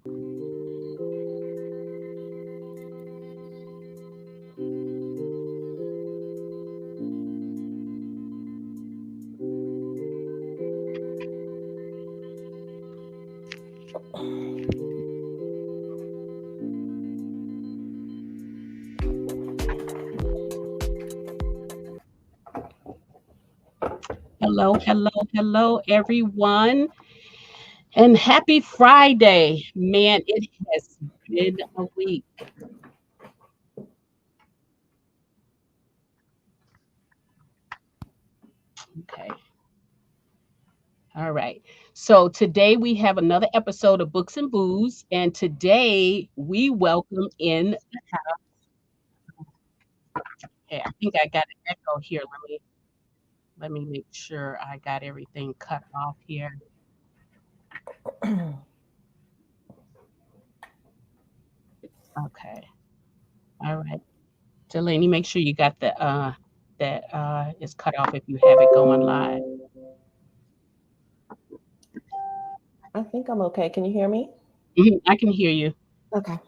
Hello, hello, hello, everyone, and happy Friday. Man, it has been a week. Okay. All right. So today we have another episode of Books and Booze, and today we welcome in. Okay, I think I got an echo here. Let me make sure I got everything cut off here. Okay. All right. Delaney, make sure you got the that is cut off if you have it going live. I think I'm okay. Can you hear me? I can hear you. Okay.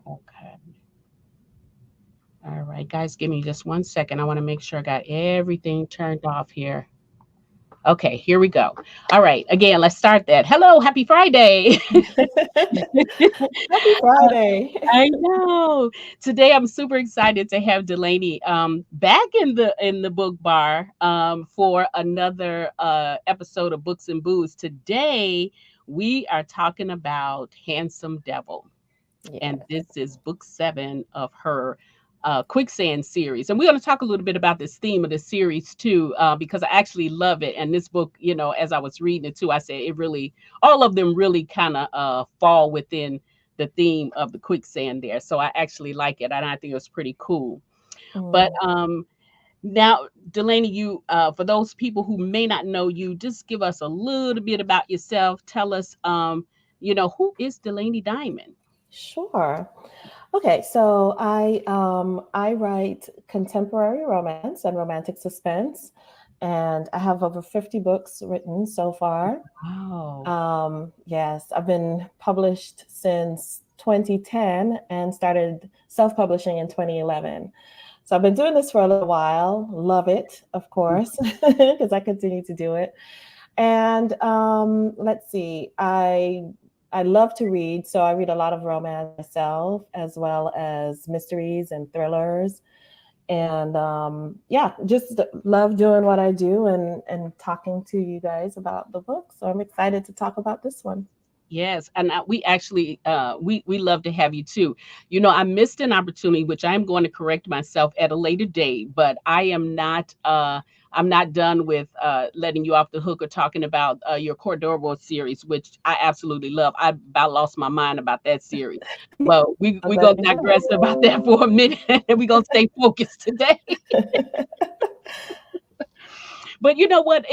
Okay. All right, guys, give me just 1 second. I want to make sure I got everything turned off here. Okay, here we go. All right, again, let's start that. Hello, happy Friday. Happy Friday. I know. Today I'm super excited to have Delaney back in the book bar for another episode of Books and Booze. Today we are talking about Handsome Devil. And Yeah. this is book 7 of her quicksand series. And we're going to talk a little bit about this theme of the series too, because I actually love it. And this book, as I was reading it too, I said it really, all of them really kind of fall within the theme of the quicksand there. So I actually like it, and I think it's pretty cool. But Mm. now, Delaney, you for those people who may not know you, just give us a little bit about yourself. Tell us, who is Delaney Diamond? Sure. Okay, so I write contemporary romance and romantic suspense, and I have over 50 books written so far. Wow. Yes, I've been published since 2010 and started self-publishing in 2011. So I've been doing this for a little while. Love it, of course, because I continue to do it. And let's see, I love to read, so I read a lot of romance myself, as well as mysteries and thrillers. And yeah, just love doing what I do and talking to you guys about the book. So I'm excited to talk about this one. Yes, and we actually we love to have you too. I missed an opportunity, which I'm going to correct myself at a later date, but I'm not done with letting you off the hook or talking about your Cordova series, which I absolutely love. I about lost my mind about that series, but I'm we're glad gonna you enjoy digress about that for a minute, and we're gonna stay focused today. it. But you know what?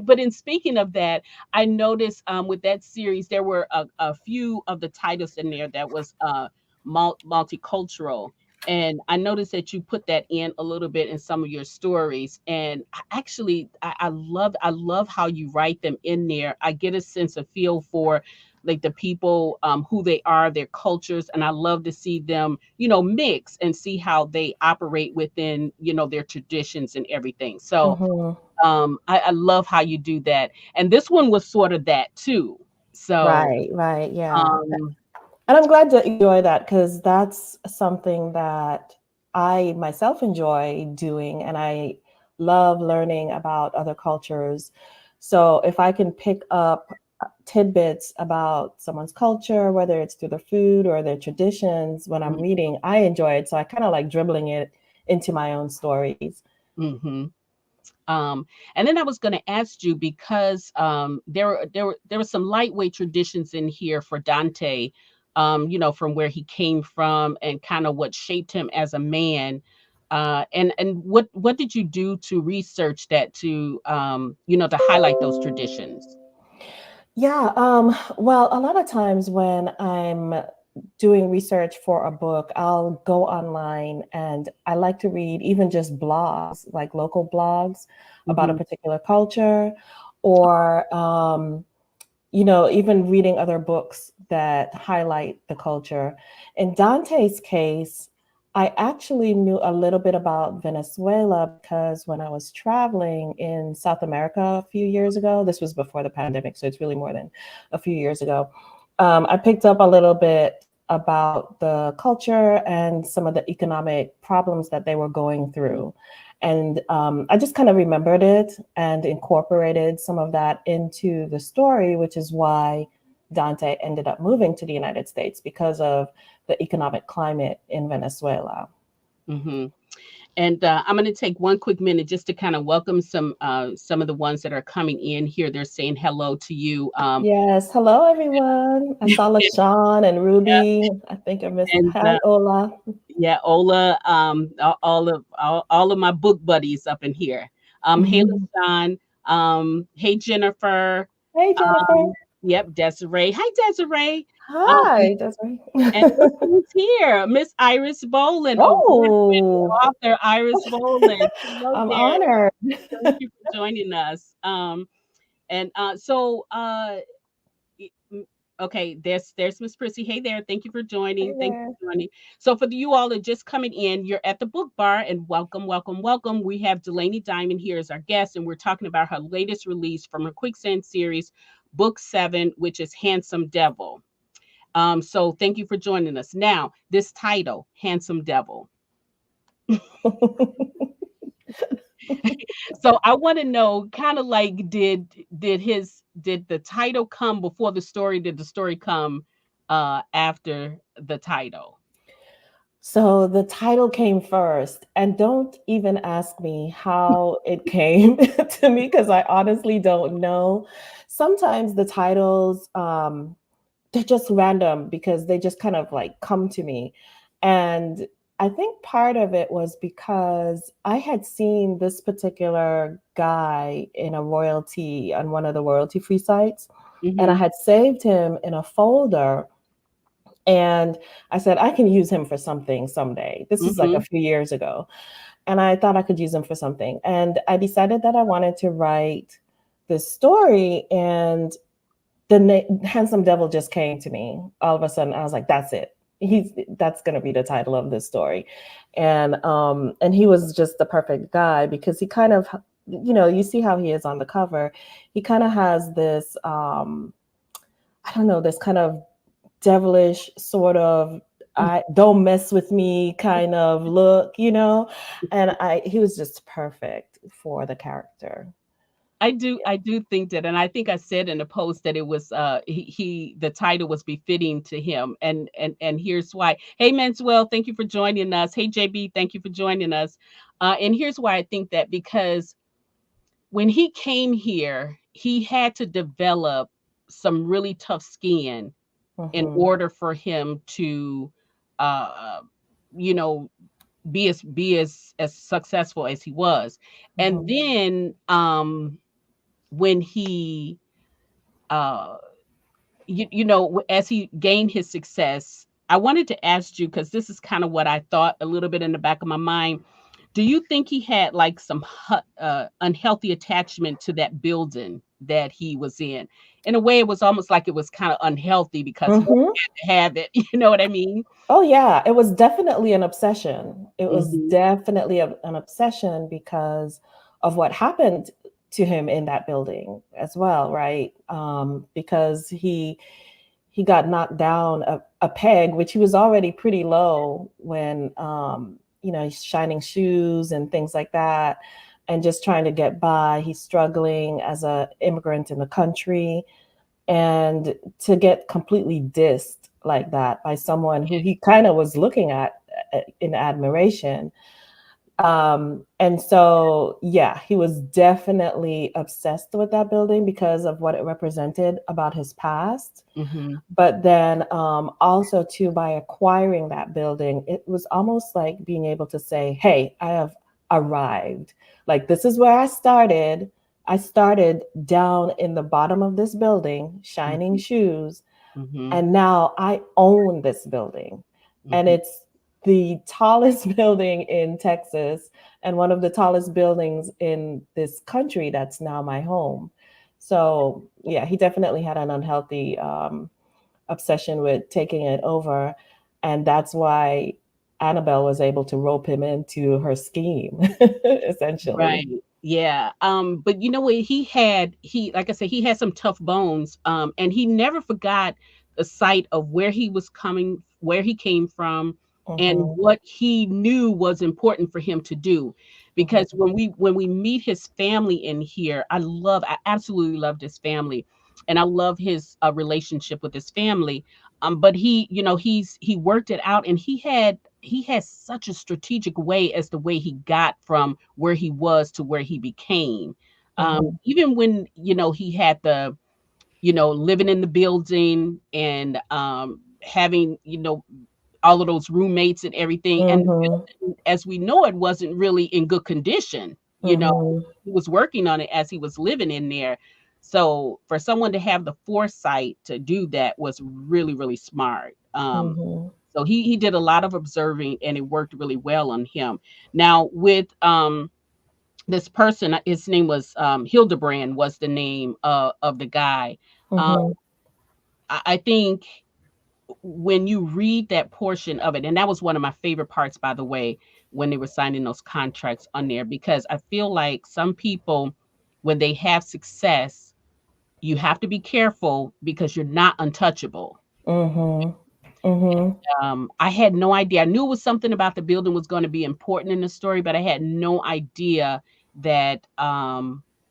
But in speaking of that, I noticed with that series there were a few of the titles in there that was multicultural, and I noticed that you put that in a little bit in some of your stories. And I love how you write them in there. I get a sense of feel for like the people who they are, their cultures, and I love to see them mix and see how they operate within their traditions and everything. So Mhm. I love how you do that. And this one was sort of that too. So, Right, right, yeah. um, And I'm glad to enjoy that because that's something that I myself enjoy doing, and I love learning about other cultures. So if I can pick up tidbits about someone's culture, whether it's through their food or their traditions, when I'm reading, I enjoy it. So I kind of like dribbling it into my own stories. mm-hmm. And then I was going to ask you because there were some lightweight traditions in here for Dante, from where he came from and kind of what shaped him as a man. And what did you do to research that to highlight those traditions? Yeah, well, a lot of times when I'm doing research for a book, I'll go online, and I like to read even just blogs, like local blogs about a Hmm. particular culture, or even reading other books that highlight the culture. In Dante's case, I actually knew a little bit about Venezuela because when I was traveling in South America a few years ago, this was before the pandemic, so it's really more than a few years ago. I picked up a little bit about the culture and some of the economic problems that they were going through. And I just kind of remembered it and incorporated some of that into the story, which is why Dante ended up moving to the United States because of the economic climate in Venezuela. Hmm. And I'm going to take one quick minute just to kind of welcome some of the ones that are coming in here. They're saying hello to you. Yes. Hello, everyone. I saw LaShawn and Ruby. I think I missed. And Hi, Ola. yeah, Ola, all of my book buddies up in here. Hey, Mhm. LaShawn. Hey, Jennifer. Hey, Jennifer. Yep, Desiree. Hi, Desiree. Um, Hi, Desiree. and look who's here, Miss Iris Boland, award-winning Oh, author Iris Boland. Hello I'm there. honored. Thank you for joining us. And so m- okay, there's Miss Prissy. Hey there, thank you for Hey joining. Thank you there. for joining. So for you all that are just coming in, you're at the book bar, and welcome, welcome, welcome. We have Delaney Diamond here as our guest, and we're talking about her latest release from her Quicksand series, Book 7, which is Handsome Devil. So thank you for joining us. Now, this title, Handsome Devil. So I want to know, kind of like, did the title come before the story? Did the story come after the title? So the title came first, and don't even ask me how it came to me because I honestly don't know. Sometimes the titles, they're just random because they just kind of like come to me. And I think part of it was because I had seen this particular guy in a royalty on one of the royalty free sites, and I Mm-hmm. had saved him in a folder, and I said, I can use him for something someday. This is like a Mm-hmm. few years ago. And I thought I could use him for something. And I decided that I wanted to write this story. And Handsome Devil just came to me. All of a sudden, I was like, that's it. That's going to be the title of this story. And he was just the perfect guy because he kind of, you see how he is on the cover. He kind of has this, I don't know, this kind of devilish sort of I don't mess with me kind of look. And I he was just perfect for the character. I do think that, and I think I said in a post that it was he the title was befitting to him, and here's why. Hey Manswell, thank you for joining us. Hey JB, thank you for joining us. And here's why I think that, because when he came here, he had to develop some really tough skin in Hmm. order for him to uh you know be as successful as he was. And Hmm. then when he uh as he gained his success, I wanted to ask you, because this is kind of what I thought a little bit in the back of my mind. Do you think he had like some unhealthy attachment to that building that he was in? In a way, it was almost like it was kind of unhealthy because he Hmm. had to have it. You know what I mean? Oh yeah, it was definitely an obsession. It was Hmm. definitely an obsession because of what happened to him in that building as well, right? Because he got knocked down a peg, which he was already pretty low when, he's shining shoes and things like that, and just trying to get by. He's struggling as a immigrant in the country, and to get completely dissed like that by someone who he kind of was looking at in admiration. And so, yeah, he was definitely obsessed with that building because of what it represented about his past. Hmm. But then also, too, by acquiring that building, it was almost like being able to say, hey, I have arrived. Like, this is where I started. I started down in the bottom of this building, shining Hmm. shoes. Mhm. And now I own this building. And Mhm. it's the tallest building in Texas and one of the tallest buildings in this country that's now my home. So, yeah, he definitely had an unhealthy obsession with taking it over. And that's why Annabelle was able to rope him into her scheme, essentially. Right. Yeah. But you know what? Like I said, he had some tough bones. And he never forgot the sight of where he came from, and Hmm. what he knew was important for him to do. Because Hmm. when we meet his family in here, I absolutely loved his family, and I love his relationship with his family. But he worked it out, and he has such a strategic way as the way he got from where he was to where he became. Hmm. Even when he had the living in the building, and having all of those roommates and everything, and the Hmm. building, as we know, it wasn't really in good condition. Hmm. He was working on it as he was living in there. So for someone to have the foresight to do that was really, really smart. Hmm. So he did a lot of observing, and it worked really well on him. Now with this person, his name was Hildebrand, was the name of the guy. Um, Hmm. I think when you read that portion of it, and that was one of my favorite parts, by the way, when they were signing those contracts on there, because I feel like some people, when they have success, you have to be careful because you're not untouchable. Hmm. Hmm. I had no idea. I knew it was something about the building was going to be important in the story, but I had no idea that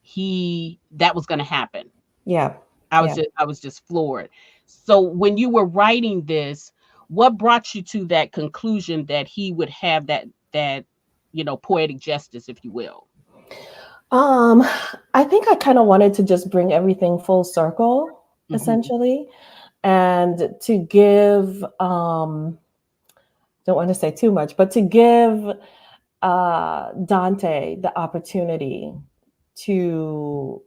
he that was going to happen. Yeah. I was Yeah. just floored. So when you were writing this, what brought you to that conclusion that he would have that poetic justice, if you will? Um, I think I kind of wanted to just bring everything full circle, Hmm. essentially, and to give don't want to say too much, but to give Dante the opportunity to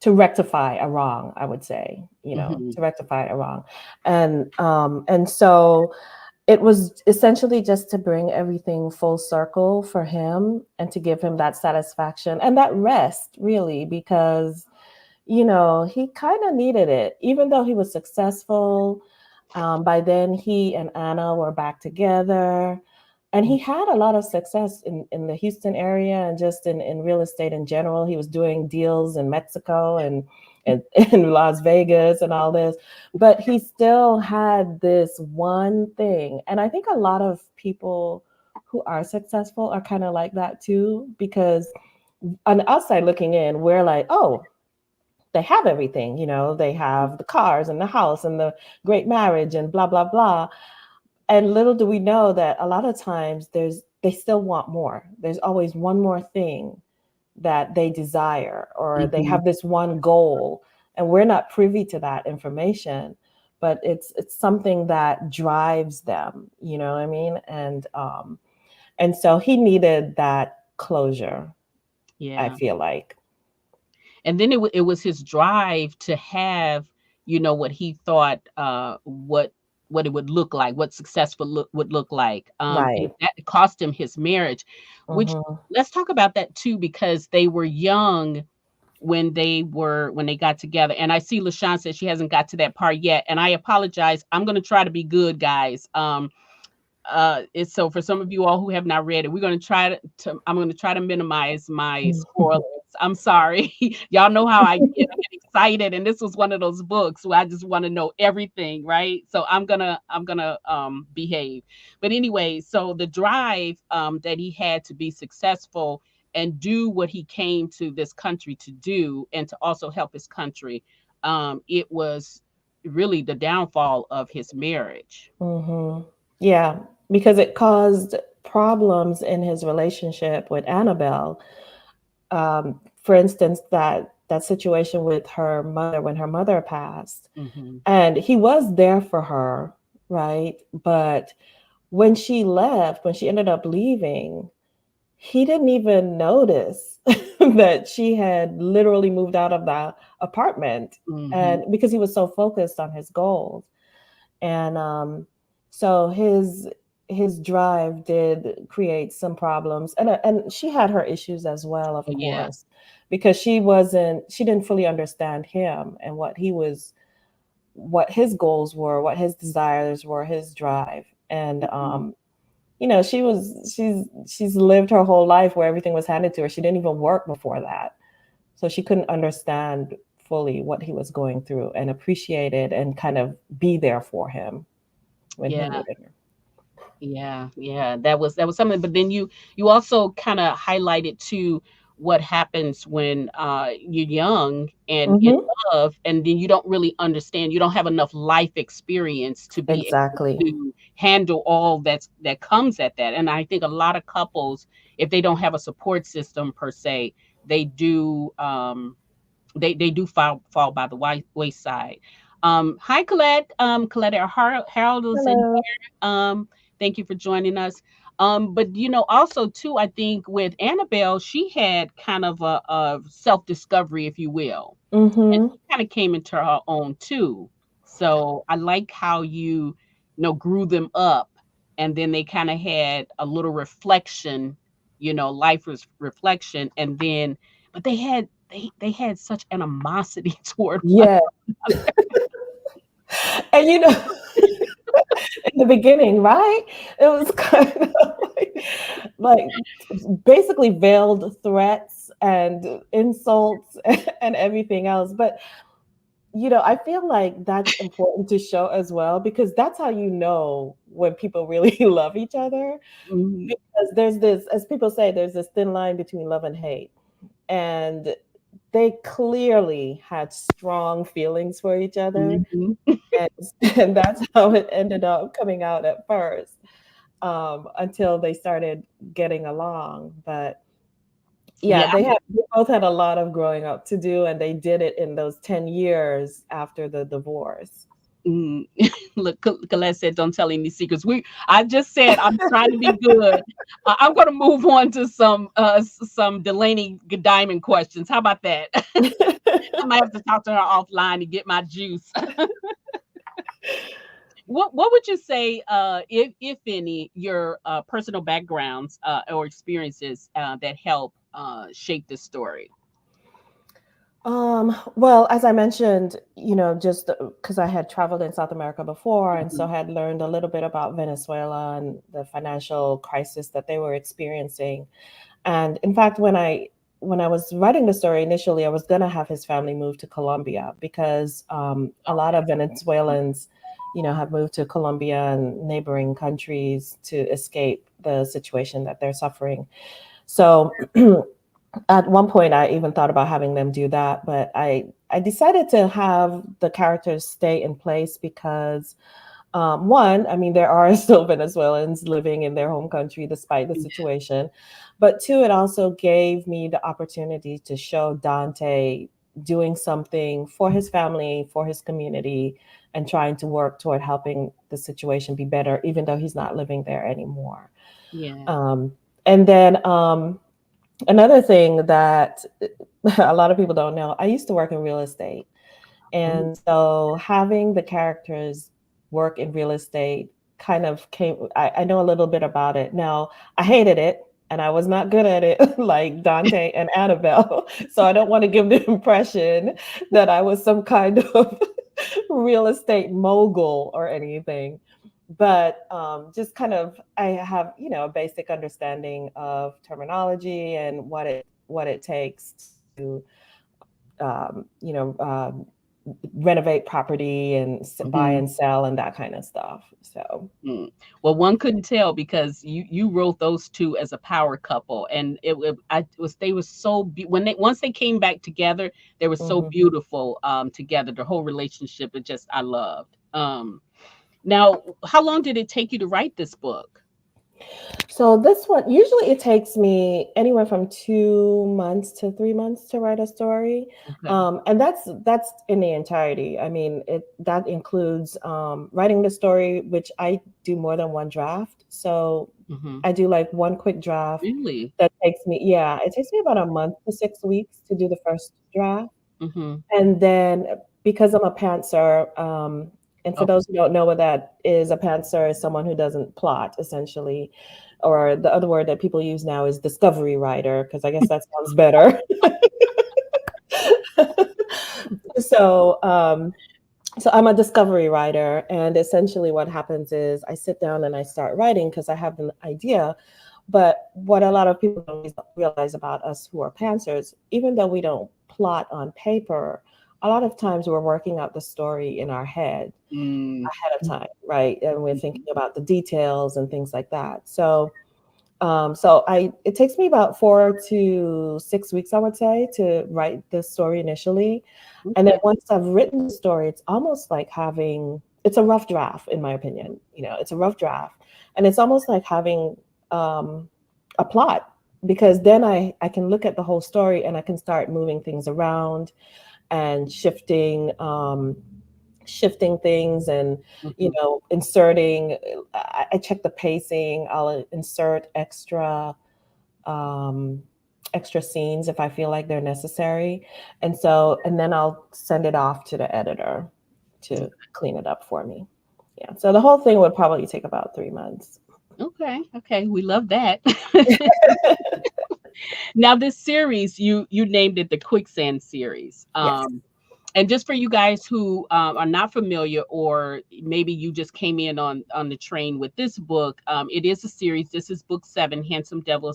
to rectify a wrong. I would say, Hmm. to rectify a wrong, and so it was essentially just to bring everything full circle for him and to give him that satisfaction and that rest, really, because he kind of needed it, even though he was successful. By then, he and Anna were back together, and he had a lot of success in the Houston area and just in real estate in general. He was doing deals in Mexico and in Las Vegas and all this, but he still had this one thing. And I think a lot of people who are successful are kind of like that too, because on the outside looking in, we're like, oh, they have everything, they have the cars and the house and the great marriage and blah blah blah. And little do we know that a lot of times they still want more. There's always one more thing that they desire, or they Hmm. have this one goal, and we're not privy to that information, but it's something that drives them, you know what I mean? And so he needed that closure, I Yeah. feel like. And then it was his drive to have what he thought what it would look like, what would look like, and Right. that cost him his marriage. Which, Hmm. let's talk about that too, because they were young when they got together. And I see LaShawn says she hasn't got to that part yet, and I apologize. I'm going to try to be good, guys. It's so for some of you all who have not read it, we're going to I'm going to try to minimize my spoilers. I'm sorry. Y'all know how I get excited, and this was one of those books where I just want to know everything, right? So I'm gonna behave. But anyway, so the drive that he had to be successful and do what he came to this country to do, and to also help his country, it was really the downfall of his marriage. Hmm. Yeah, because it caused problems in his relationship with Annabelle. For instance, that situation with her mother when her mother passed, Hmm. and he was there for her, right? But when she left, when she ended up leaving, he didn't even notice that she had literally moved out of the apartment, Hmm. and because he was so focused on his goals. And so his drive did create some problems, and she had her issues as well, of Oh yeah. course, because she didn't fully understand him and what his goals were, what his desires were, his drive. And Hmm. she's lived her whole life where everything was handed to her. She didn't even work before that, so she couldn't understand fully what he was going through and appreciate it and kind of be there for him when he Yeah. needed Yeah, yeah, that was something. But then you also kind of highlighted too what happens when you're young her. and in Hmm. love, and then you don't really understand. You don't have enough life experience to be able Exactly. to handle all that comes at that. And I think a lot of couples, if they don't have a support system per se, they do they do fall by the wayside. Hi, Colette. Colette, Harold is in Hello. thank you for joining us. But also too, I think with Annabelle, she had kind of a self-discovery, if you will, and Hmm. she kind of came into her own too. So I like how you grew them up, and then they kind of had a little reflection, life was reflection, and then but they had such animosity toward one Yeah. another. And in the beginning, right? It was kind of like basically veiled threats and insults and everything else. But I feel like that's important to show as well, because that's how you know when people really love each other. Mhm, Because there's this, as people say, there's this thin line between love and hate. And they clearly had strong feelings for each other. mhm. And, and that's how it ended up coming out at first, until they started getting along. But yeah, Yeah. they both had a lot of growing up to do, and they did it in those 10 years after the divorce. Mm. Look, Colette said, "Don't tell any secrets." I just said I'm trying to be good. I'm going to move on to some Delaney Diamond questions. How about that? I might have to talk to her offline to get my juice. What would you say, if any, your personal backgrounds or experiences that help shape the story? Well, as I mentioned, just because I had traveled in South America before, and so Mhm. had learned a little bit about Venezuela and the financial crisis that they were experiencing. And in fact, when I was writing the story initially, I was gonna have his family move to Colombia, because a lot Okay. of Venezuelans, have moved to Colombia and neighboring countries to escape the situation that they're suffering. So at one point, I even thought about having them do that, but I decided to have the characters stay in place because, one, I mean, there are still Venezuelans living in their home country despite the situation. But two, it also gave me the opportunity to show Dante doing something for his family, for his community, and trying to work toward helping the situation be better, even though he's not living there anymore. Yeah. Um, and then another thing that a lot of people don't know, I used to work in real estate. Mm. And so having the characters work in real estate kind of I know a little bit about it. Now, I hated it and I was not good at it like Dante and Annabelle. So I don't want to give the impression that I was some kind of real estate mogul or anything. But just kind of, I have, a basic understanding of terminology and what it takes to um, you know, um, renovate property and buy Mhm. and sell and that kind of stuff. So, Mm. Well, one couldn't tell because you wrote those two as a power couple, and they were so when they once they came back together, they were so mhm. beautiful together. The whole relationship, it just I loved. Now, how long did it take you to write this book? So this one, usually it takes me anywhere from 2 months to 3 months to write a story, Okay. and that's in the entirety. I mean, that includes writing the story, which I do more than one draft. So Hmm. I do like one quick draft Really? that takes me, yeah, it takes me about a month to 6 weeks to do the first draft. Hmm. And then because I'm a pantser, and for Oh, those who don't know what that is, a pantser is someone who doesn't plot, essentially. Or the other word that people use now is discovery writer, because I guess that sounds better. so, so I'm a discovery writer, and essentially what happens is I sit down and I start writing because I have an idea. But what a lot of people don't realize about us who are pantsers, even though we don't plot on paper, a lot of times we're working out the story in our head mm, ahead of time, right? And we're thinking about the details and things like that. So it takes me about 4 to 6 weeks, I would say, to write the story initially. And then okay. once I've written the story, it's almost like having, it's a rough draft, in my opinion. It's a rough draft. And it's almost like having um, a plot, because then I can look at the whole story and I can start moving things around and shifting things, and Hmm. inserting. I check the pacing. I'll insert um, extra scenes if I feel like they're necessary, and then I'll send it off to the editor to clean it up for me. Yeah, so the whole thing would probably take about 3 months. Okay. Okay. We love that. Now, this series, you named it the Quicksand series. Yes. And just for you guys who are not familiar, or maybe you just came in on the train with this book, it is a series. This is book 7, Handsome Devil,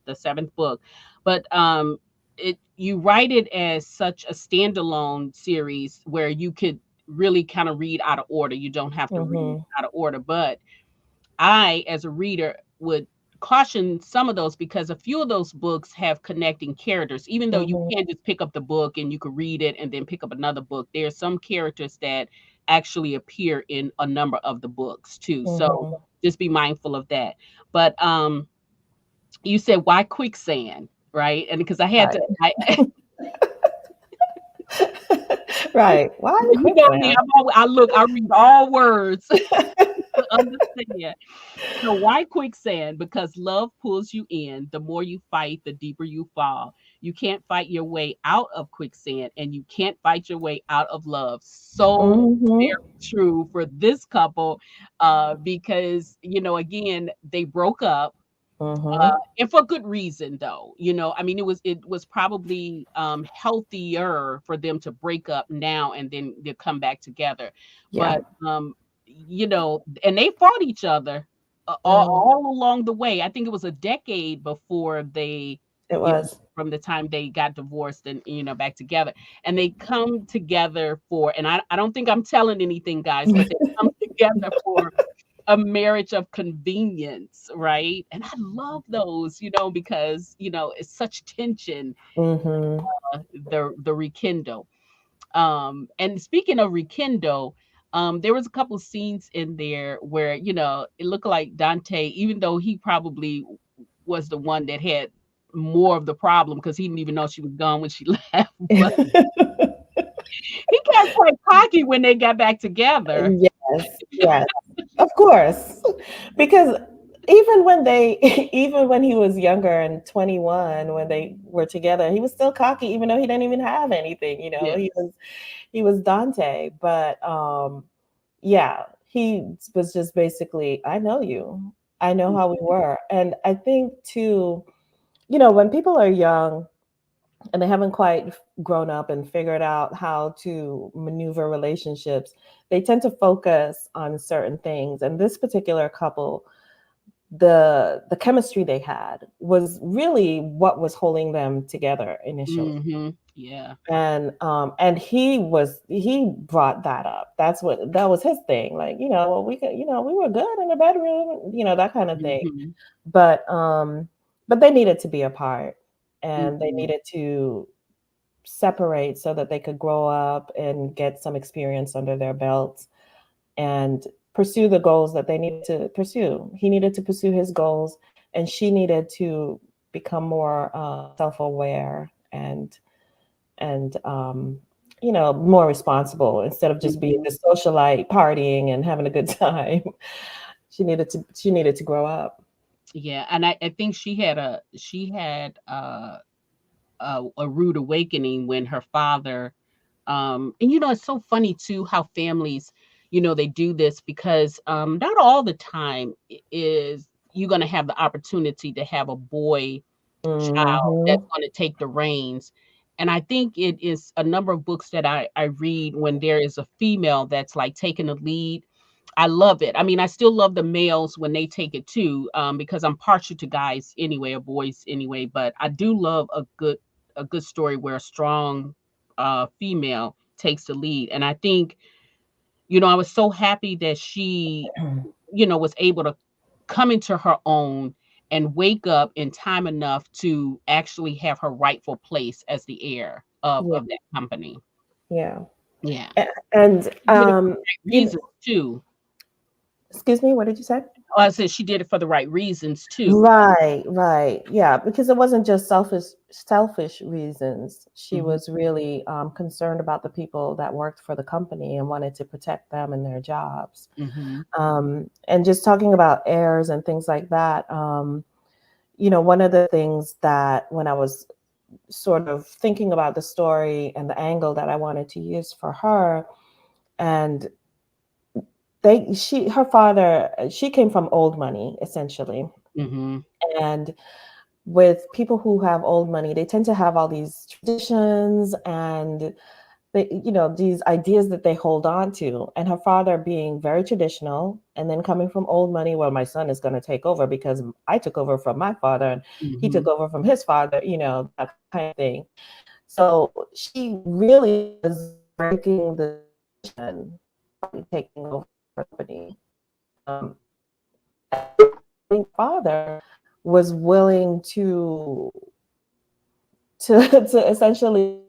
the seventh book. But you write it as such a standalone series where you could really kind of read out of order. You don't have to read Mm-hmm. out of order, but I, as a reader, would caution some of those because a few of those books have connecting characters. Even though you Mm-hmm. can just pick up the book and you could read it and then pick up another book, there are some characters that actually appear in a number of the books too. So Mm-hmm. just be mindful of that. But you said why quicksand, right? And because I had Right. to, Right. Why you know me, quicksand? I read all words to understand. So why quicksand? Because love pulls you in. The more you fight, the deeper you fall. You can't fight your way out of quicksand, and you can't fight your way out of love. So Mm-hmm. very true for this couple, because again, they broke up. Mm-hmm. And for good reason, though. I mean, it was probably healthier for them to break up now and then they come back together. Yeah. But and they fought each other Mm, all along the way. I think it was a decade before they, it you know, was. from the time they got divorced and back together, and they come together for. And I don't think I'm telling anything, guys, but they come together for a marriage of convenience, right? And I love those, because it's such tension, Mm-hmm. the rekindle. And speaking of rekindle, there was a couple of scenes in there where it looked like Dante, even though he probably was the one that had more of the problem because he didn't even know she was gone when she left, but he got quite cocky when they got back together. Yes, yes, of course. Because even when he was younger and 21, when they were together, he was still cocky, even though he didn't even have anything. Yes. He was Dante, but yeah, he was just basically, I know you, I know how we were, and I think too, when people are young and they haven't quite grown up and figured out how to maneuver relationships, they tend to focus on certain things. And this particular couple, the chemistry they had was really what was holding them together initially. Hmm. Yeah. And he brought that up. That was his thing. Like, well, we could, we were good in the bedroom, that kind of thing. Hmm. But they needed to be apart, and they Hmm. needed to separate so that they could grow up and get some experience under their belts and pursue the goals that they needed to pursue. He needed to pursue his goals, and she needed to become more self-aware and more responsible, instead of just being Hmm. the socialite partying and having a good time. She needed to grow up. Yeah, and I think she had a rude awakening when her father and it's so funny too how families, they do this because not all the time is you're going to have the opportunity to have a boy child that's Hmm. going to take the reins. And I think it is a number of books that I read when there is a female that's like taking the lead. I love it. I mean, I still love the males when they take it too, because I'm partial to guys anyway, or boys anyway. But I do love a good story where a strong female takes the lead. And I think, I was so happy that she, was able to come into her own and wake up in time enough to actually have her rightful place as the heir of Yeah, of that company. yeah. Yeah. And She did it for the right you know, reasons too. excuse me, what did you say? Oh, I said she did it for the right reasons too. Right, right. Yeah, because it wasn't just selfish reasons. She Mhm. was really concerned about the people that worked for the company and wanted to protect them and their jobs. Mhm. And just talking about heirs and things like that, one of the things that when I was sort of thinking about the story and the angle that I wanted to use for her, and her father, she came from old money essentially. Mhm. And with people who have old money, they tend to have all these traditions and these ideas that they hold on to. And her father being very traditional and then coming from old money, well, my son is going to take over because I took over from my father and he took Mhm. over from his father, that kind of thing. So she really was breaking the tradition by taking over the company. Um, and father was willing to to essentially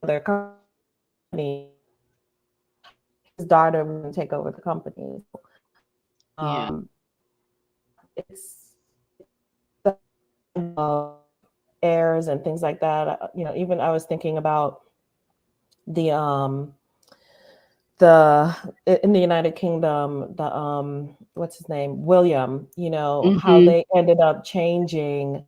their company. His daughter was going to take over the company. Yeah. It's heirs and things like that. Even I was thinking about the the in the United Kingdom, the what's his name, William. How Mhm. they ended up changing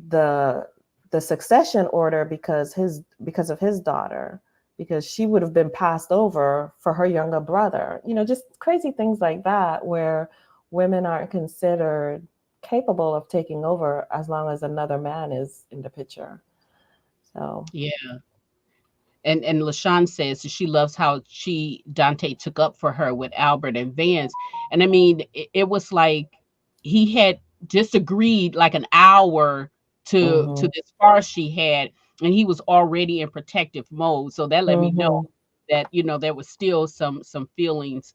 the the succession order because of his daughter, because she would have been passed over for her younger brother. Just crazy things like that where women aren't considered capable of taking over as long as another man is in the picture. So, Yeah. And LaShawn says that she loves how she Dante took up for her with Albert and Vance. And I mean, it was like he had just agreed like an hour to hmm this farce she had, and he was already in protective mode. So that let me know hmm that there was still some feelings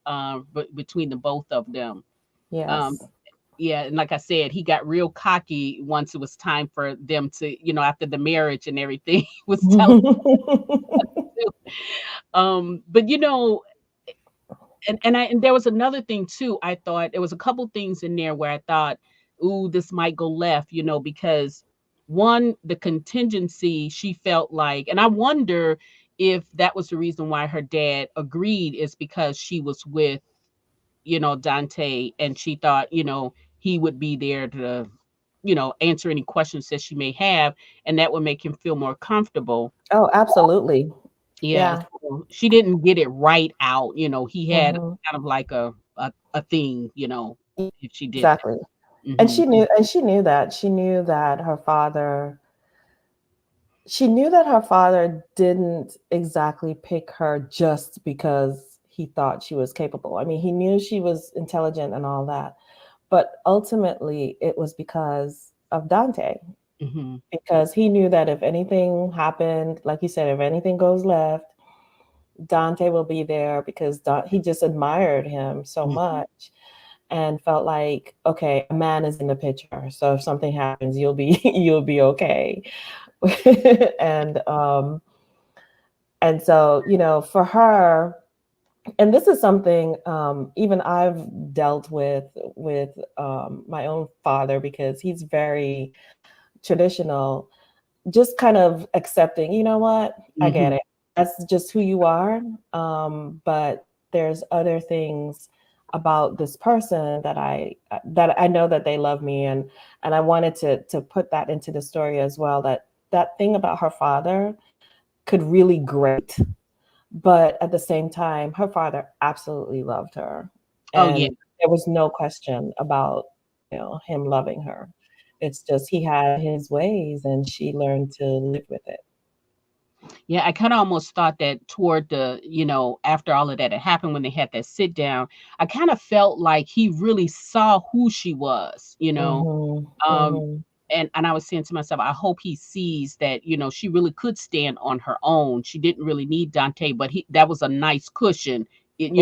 between the both of them. Um, yes. yeah, and like I said, he got real cocky once it was time for them to, after the marriage and everything, he was telling. But and there was another thing too. I thought there was a couple things in there where I thought, ooh, this might go left, because one, the contingency she felt like, and I wonder if that was the reason why her dad agreed, is because she was with, Dante, and she thought, he would be there to, answer any questions that she may have, and that would make him feel more comfortable. Oh, absolutely. Yeah, Yeah. so she didn't get it right out, he had hmm kind of like a thing, if she did Exactly. that. And Mhm, she knew that her father didn't exactly pick her just because he thought she was capable. I mean, he knew she was intelligent and all that, but ultimately it was because of Dante, mhm, because he knew that if anything happened, like you said, if anything goes left, Dante will be there because he just admired him so mhm. much and felt like, okay, a man is in the picture. So if something happens, you'll be you'll be okay. and so, for her, and this is something even I've dealt with my own father, because he's very traditional, just kind of accepting, you know what, I get Mhm. it. That's just who you are. But there's other things about this person that I know that they love me, and I wanted to put that into the story as well, that that thing about her father could really grate, but at the same time her father absolutely loved her, Oh yeah. and there was no question about, him loving her. It's just he had his ways and she learned to live with it. Yeah, I kind of almost thought that toward after all of that had happened, when they had that sit down, I kind of felt like he really saw who she was, Mhm. Um, Mhm. and I was saying to myself, I hope he sees that, she really could stand on her own. She didn't really need Dante, but that was a nice cushion, if Mhm.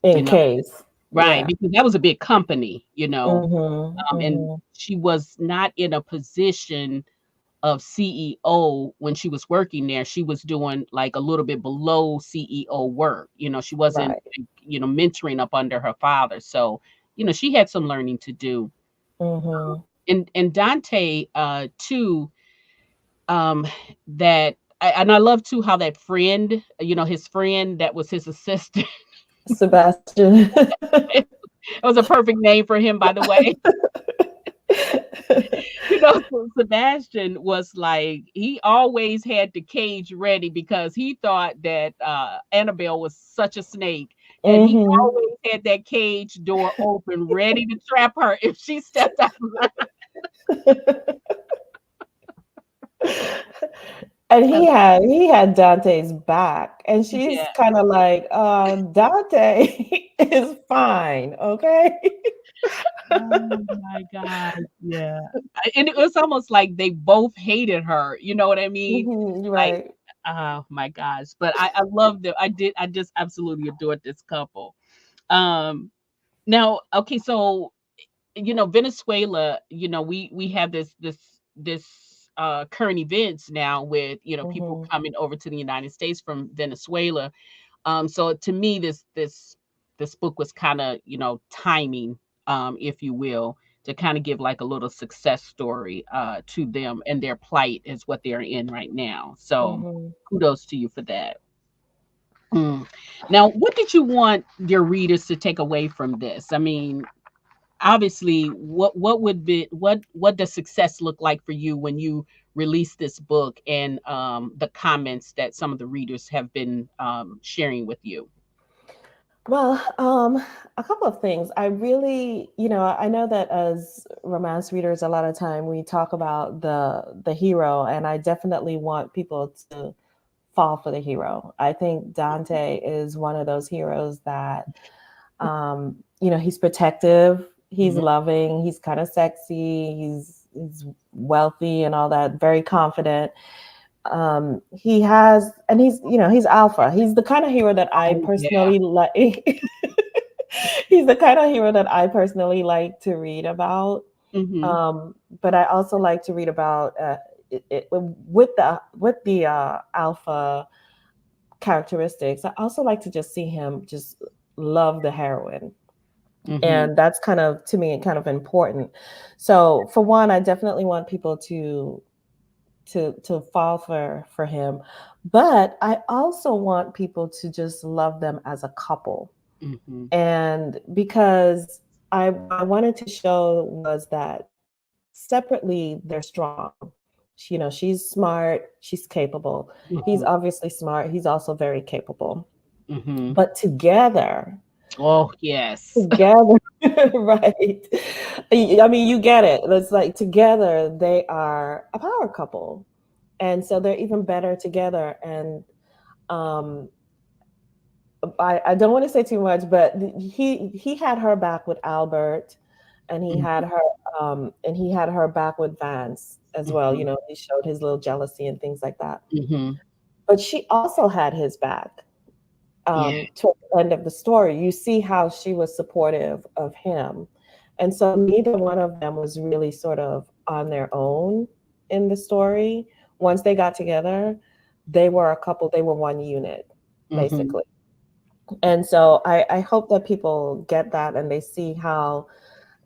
In you know, case. right, Yeah. because that was a big company. Mhm. And Mhm. she was not in a position of CEO when she was working there. She was doing like a little bit below CEO work. She wasn't, Right. mentoring up under her father. So, she had some learning to do. Mhm. And Dante, too, um, that and I love too how that friend, his friend that was his assistant. Sebastian. It was a perfect name for him, by the way. So Sebastian was like, he always had the cage ready because he thought that Annabelle was such a snake that he Mhm. always had that cage door open, ready to trap her if she stepped out. And he had Dante's back, and she's Yeah. kind of like, Dante is fine, okay? Oh my God. Yeah. And it was almost like they both hated her. You know what I mean? Mhm, Like, right. oh my gosh. But I love them. I just absolutely adored this couple. Um Now, okay, so Venezuela, we have this current events now with people Mhm, coming over to the United States from Venezuela. So to me, this book was kind of timing, if you will, to kind of give like a little success story to them, and their plight is what they're in right now. So mhm. kudos to you for that. Mm. Now, what did you want your readers to take away from this? I mean, obviously, what would be what does success look like for you when you release this book, and the comments that some of the readers have been sharing with you? Well, a couple of things. I really, I know that as romance readers, a lot of time we talk about the hero, and I definitely want people to fall for the hero. I think Dante is one of those heroes that, he's protective, he's Mhm. loving, he's kind of sexy, he's wealthy and all that, very confident. He has, and he's alpha. He's the kind of hero that I Oh yeah. personally like. He's the kind of hero that I personally like to read about. Mhm. But I also like to read about with the alpha characteristics. I also like to just see him just love the heroine, Mhm. and that's kind of, to me, kind of important. So for one, I definitely want people to fall for him, but I also want people to just love them as a couple. Mhm. And because what I wanted to show was that separately they're strong. She's smart, she's capable. He's Mhm. obviously smart, he's also very capable. Mhm. But together, Oh yes. together, right? I mean, you get it. It's like together they are a power couple, and so they're even better together. And um, I don't want to say too much, but he had her back with Albert, and Mhm. he had her back with Vance as well. Mhm. He showed his little jealousy and things like that. Mhm. But she also had his back Yeah. toward the end of the story. You see how she was supportive of him, and so neither one of them was really sort of on their own in the story. Once they got together, they were a couple. They were one unit, Mhm. basically. And so I hope that people get that, and they see how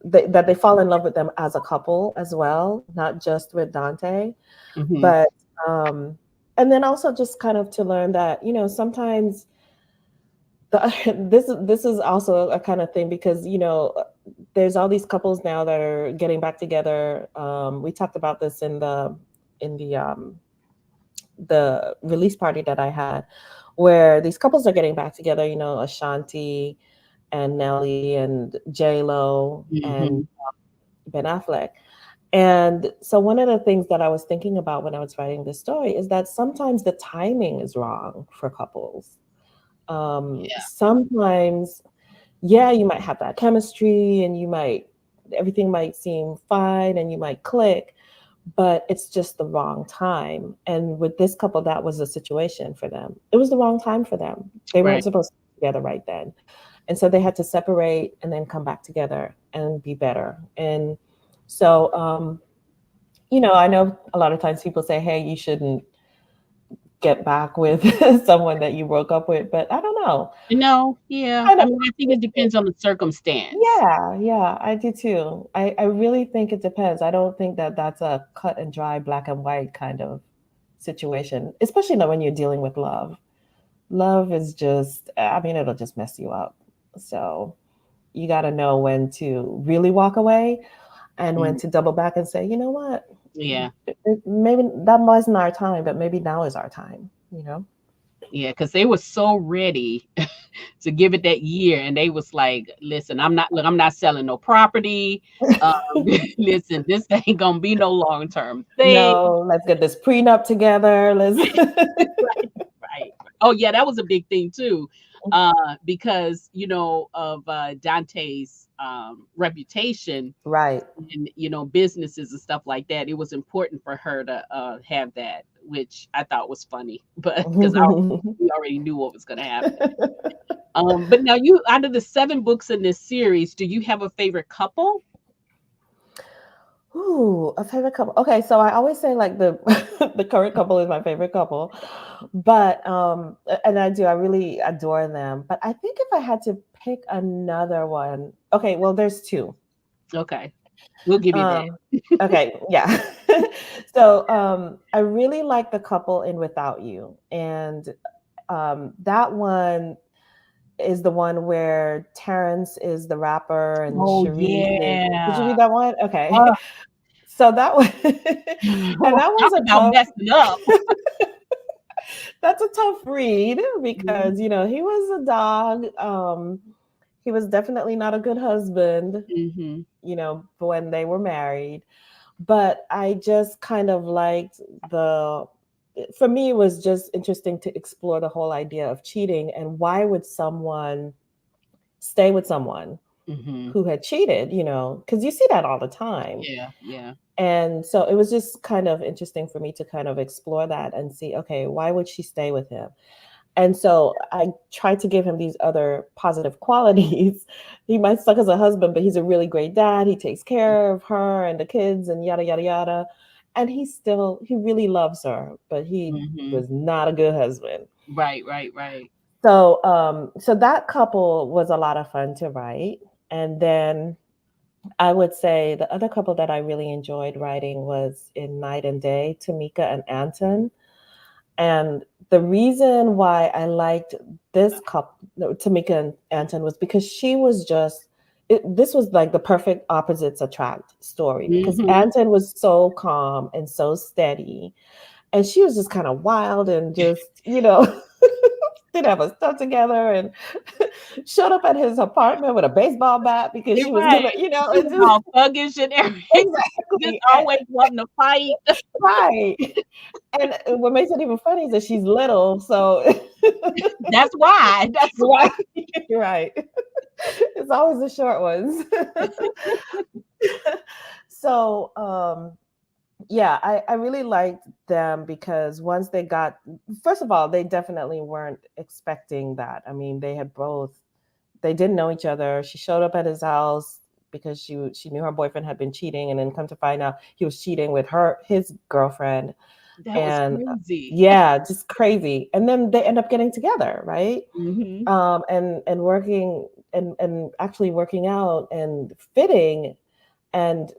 that they fall in love with them as a couple as well, not just with Dante, Mhm. but um, and then also just kind of to learn that sometimes This is also a kind of thing because there's all these couples now that are getting back together. We talked about this in the release party that I had, where these couples are getting back together. Ashanti and Nelly and J Lo and Hmm. Ben Affleck. And so one of the things that I was thinking about when I was writing this story is that sometimes the timing is wrong for couples. Yeah. Sometimes, yeah, you might have that chemistry and everything might seem fine and you might click, but it's just the wrong time. And with this couple, that was a situation for them. It was the wrong time for them. They weren't Right. supposed to be together right then. And so they had to separate and then come back together and be better. And so, I know a lot of times people say, hey, you shouldn't get back with someone that you broke up with, but I don't know. Yeah. Kind I of mean, I think it depends on the circumstance. Yeah, I do too. I really think it depends. I don't think that that's a cut and dry, black and white kind of situation, especially not when you're dealing with love. Love is just, I mean, it'll just mess you up. So you got to know when to really walk away and when Mhm. to double back and say, you know what, Yeah. maybe that wasn't our time, but maybe now is our time. Yeah. Because they were so ready to give it that year, and they was like, "Listen, I'm not selling no property. Um, listen, this ain't gonna be no long term thing." No, let's get this prenup together. Let's. Right, right. Oh yeah, that was a big thing too, because of Dante's reputation Right. in businesses and stuff like that. It was important for her to have that, which I thought was funny, but because we already knew what was going to happen. But now, you out of the 7 books in this series, do you have a favorite couple? Ooh, a favorite couple. Okay, so I always say like the the current couple is my favorite couple, but and I do, I really adore them. But I think if I had to pick another one, okay, well, there's two. Okay, we'll give you that. Um, okay, yeah. So I really like the couple in Without You, and that one is the one where Terrence is the rapper and Oh Sharice is. Did you yeah. read that one? Okay. Uh, So that was, and that was Talk a about tough, messing up. that's a tough read because, Mhm, he was a dog. He was definitely not a good husband, mhm, when they were married. But I just kind of liked for me, it was just interesting to explore the whole idea of cheating and why would someone stay with someone mhm. who had cheated, because you see that all the time. Yeah, yeah. And so it was just kind of interesting for me to kind of explore that and see, okay, why would she stay with him? And so I tried to give him these other positive qualities. He might suck as a husband, but he's a really great dad. He takes care of her and the kids and yada, yada, yada. And he really loves her, but he Mhm. was not a good husband. Right, right, right. So that couple was a lot of fun to write. And then I would say the other couple that I really enjoyed writing was in Night and Day, Tamika and Anton. And the reason why I liked this couple, no, Tamika and Anton, was because this was like the perfect opposites attract story because Mhm. Anton was so calm and so steady. And she was just kind of wild and just, didn't have her stuff together and showed up at his apartment with a baseball bat because You're she was right. gonna, She it's was just all thuggish and everything, just exactly always wanting to fight. right. And what makes it even funny is that she's little, so That's why. That's why. right, right. It's always the short ones. So yeah, I really liked them because once they got, first of all, they definitely weren't expecting that. I mean, they didn't know each other. She showed up at his house because she knew her boyfriend had been cheating, and then come to find out he was cheating with his girlfriend. That was And crazy. yeah, just crazy. And then they end up getting together, right? Mhm. And working and actually working out and fitting. And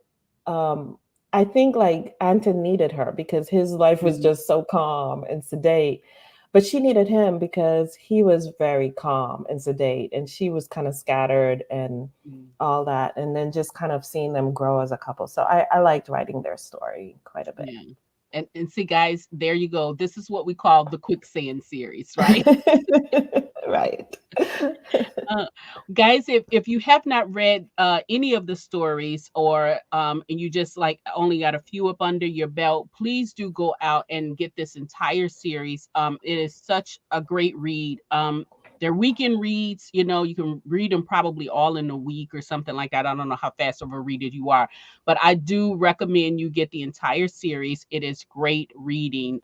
um I think like Anton needed her because his life was Mhm. just so calm and sedate. but she needed him because he was very calm and sedate, and she was kind of scattered and Mm. all that. And then just kind of seeing them grow as a couple. So I liked writing their story quite a Yeah. And see, guys, there you go. This is what we call the quicksand series, right? bit. Right. Uh, guys, if you have not read any of the stories, or and you just like only got a few up under your belt, please do go out and get this entire series. It is such a great read. They're weekend reads. You know, you can read them probably all in a week or something like that. I don't know how fast of a reader you are, but I do recommend you get the entire series. It is great reading.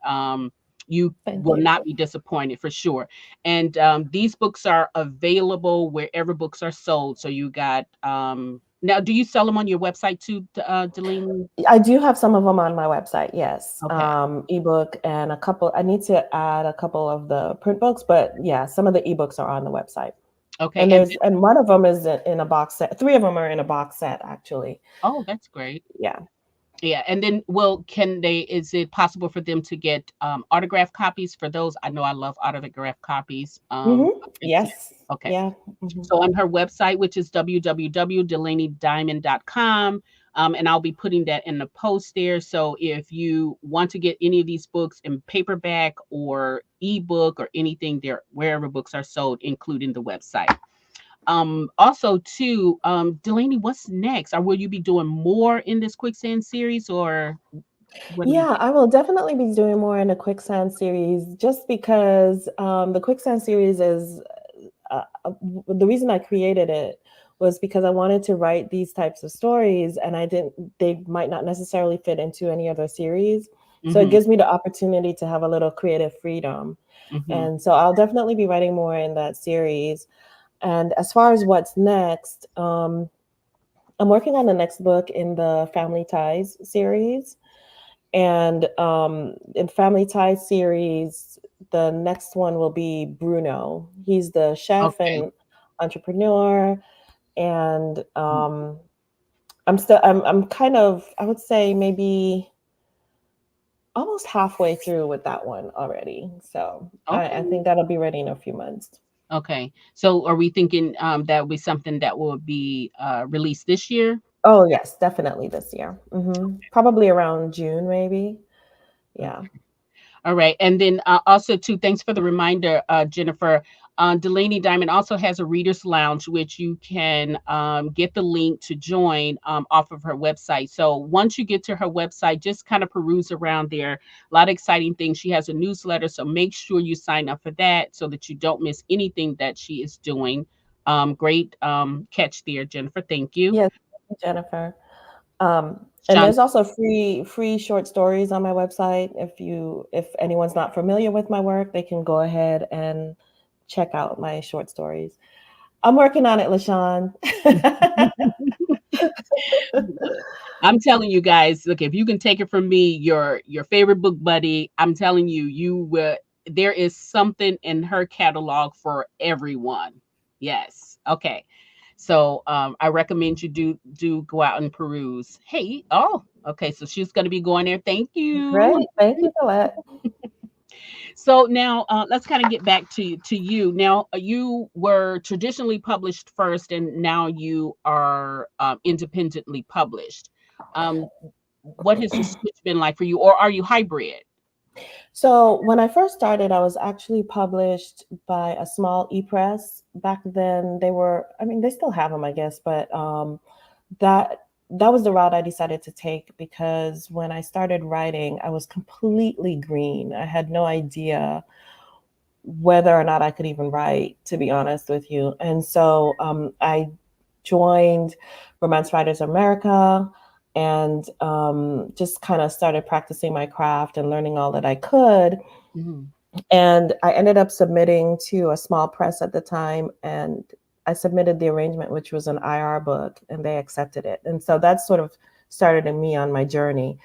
You Thank will you. not be disappointed for sure. And these books are available wherever books are sold. So you got now. Do you sell them on your website too, Delaney? I do have some of them on my website, yes. Okay, Ebook and a couple. I need to add a couple of the print books, but yeah, some of the ebooks are on the website. okay, And and one of them is in a box set. Three of them are in a box set, actually. oh, that's great. Yeah. Yeah, and then well, can they? Is it possible for them to get autograph copies for those? I know I love autograph copies. It's Yes. okay. Yeah. Hmm. So on her website, which is www.delaneydiamond.com, and I'll be putting that in the post there. So if you want to get any of these books in paperback or ebook or anything there, wherever books are sold, including the website. Also too, Delaney, what's next? Or will you be doing more in this quicksand series, or what are you Yeah, I will definitely be doing more in the Quicksand series just because the Quicksand series is the reason I created it was because I wanted to write these types of stories and I didn't, they might not necessarily fit into any other series. So it mm-hmm, gives me the opportunity to have a little creative freedom. mm-hmm. And so I'll definitely be writing more in that series. And as far as what's next, I'm working on the next book in the Family Ties series. And in Family Ties series, the next one will be Bruno. He's the chef Okay. and entrepreneur. And Mm. I'm kind of, I would say maybe almost halfway through with that one already. So I Okay. think that'll be ready in a few months. Okay. So are we thinking that would be something that will be released this year? Oh yes, definitely this year. Probably around June, maybe. Yeah. Okay. All right. And then also, too, thanks for the reminder, Jennifer. Delaney Diamond also has a reader's lounge, which you can get the link to join off of her website. So once you get to her website, just kind of peruse around there. A lot of exciting things. She has a newsletter. So make sure you sign up for that so that you don't miss anything that she is doing. Great catch there, Jennifer. Thank you. Yes, Jennifer. And Sean. there's also free short stories on my website. If anyone's not familiar with my work, they can go ahead and check out my short stories. I'm working on it, LaShawn. I'm telling you guys, look, if you can take it from me, your favorite book buddy, I'm telling you, you will there is something in her catalog for everyone. Yes. Okay. So I recommend you do go out and peruse. Hey, oh, okay. So she's gonna be going there. Thank you. Great. Thank you for that. So now let's kind of get back to you. Now you were traditionally published first, and now you are independently published. Um, what has the switch been like for you, or are you hybrid? So when I first started, I was actually published by a small e-press. Back then, they were, I mean, they still have them, I guess, but that that was the route I decided to take because when I started writing, I was completely green. I had no idea whether or not I could even write, to be honest with you. And so I joined Romance Writers America and just kind of started practicing my craft and learning all that I could. Mhm. And I ended up submitting to a small press at the time, and I submitted the arrangement, which was an IR book, and they accepted it. And so that sort of started me on my journey.